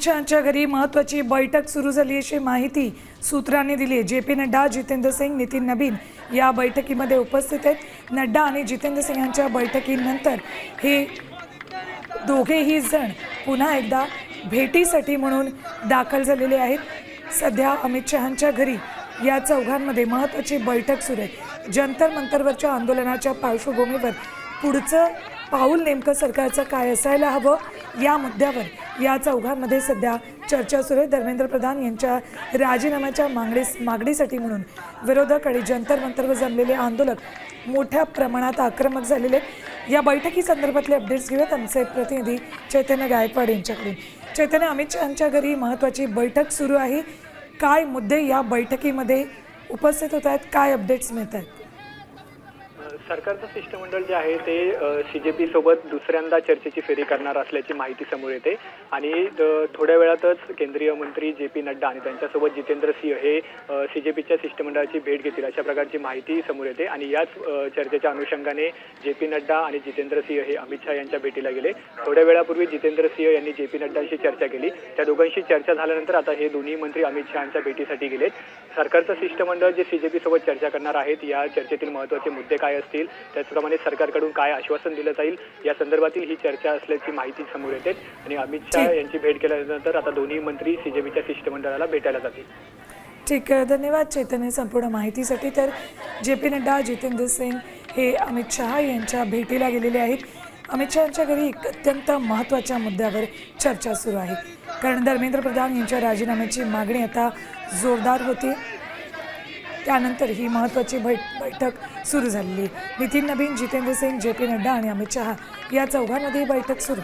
अमित शहांच्या घरी महत्त्वाची बैठक सुरू झाली अशी माहिती सूत्रांनी दिली आहे। जे पी नड्डा, जितेंद्र सिंग, नितीन नबीन या बैठकीमध्ये उपस्थित आहेत। नड्डा आणि जितेंद्र सिंग यांच्या बैठकीनंतर हे दोघेही जण पुन्हा एकदा भेटीसाठी म्हणून दाखल झालेले आहेत। सध्या अमित शहांच्या घरी या चौघांमध्ये महत्त्वाची बैठक सुरू आहे। जंतर मंतरवरच्या आंदोलनाच्या पार्श्वभूमीवर पुढचं पाऊल नेमकं सरकारचं काय असायला हवं या मुद्द्यावर या चौघांमध्ये सध्या चर्चा सुरू आहे। धर्मेंद्र प्रधान यांच्या राजीनाम्याच्या मागणीसाठी म्हणून विरोधक आणि जंतर मंतरवर जमलेले आंदोलक मोठ्या प्रमाणात आक्रमक झालेले आहेत। या बैठकी संदर्भातले अपडेट्स घेऊयात आमचे प्रतिनिधी चैतन्य गायकवाड यांच्याकडून। चैतन्य, अमित शहांच्या घरी महत्त्वाची बैठक सुरू आहे, काय मुद्दे या बैठकीमध्ये उपस्थित होत आहेत, काय अपडेट्स मिळत आहेत? सरकारचं शिष्टमंडळ जे आहे ते CJP सोबत दुसऱ्यांदा चर्चेची फेरी करणार असल्याची माहिती समोर येते आणि थोड्या वेळातच केंद्रीय मंत्री JP नड्डा आणि त्यांच्यासोबत जितेंद्र सिंह हे CJPच्या शिष्टमंडळाची भेट घेतील अशा प्रकारची माहिती समोर येते। आणि याच चर्चेच्या अनुषंगाने JP नड्डा आणि जितेंद्र सिंह हे अमित शहा यांच्या भेटीला गेले। थोड्या वेळापूर्वी जितेंद्र सिंह यांनी JP नड्डांशी चर्चा केली। त्या दोघांशी चर्चा झाल्यानंतर आता हे दोन्ही मंत्री अमित शहांच्या भेटीसाठी गेलेत। सरकारचं शिष्टमंडळ जे CJP सोबत चर्चा करणार आहेत, या चर्चेतील महत्त्वाचे मुद्दे काय असतील, त्याचप्रमाणे सरकारकडून काय आश्वासन दिलं जाईल या संदर्भातील ही चर्चा असल्याची माहिती समोर येते। आणि अमित शहा यांची भेट केल्यानंतर आता दोन्ही मंत्री CJPच्या शिष्टमंडळाला भेटायला जातील। ठीक आहे, धन्यवाद चैतन्य संपूर्ण माहितीसाठी। तर JP नड्डा, जितेंद्र सिंग हे अमित शहा यांच्या भेटीला गेलेले आहेत। अमित शहांच्या घरी एक अत्यंत महत्त्वाच्या मुद्द्यावर चर्चा सुरू आहे, कारण धर्मेंद्र प्रधान यांच्या राजीनाम्याची मागणी आता जोरदार होती। त्यानंतर ही महत्त्वाची बैठक सुरू झालेली। नितीन नबीन, जितेंद्र सिंग, JP नड्डा आणि अमित शहा या चौघांमध्ये बैठक सुरू।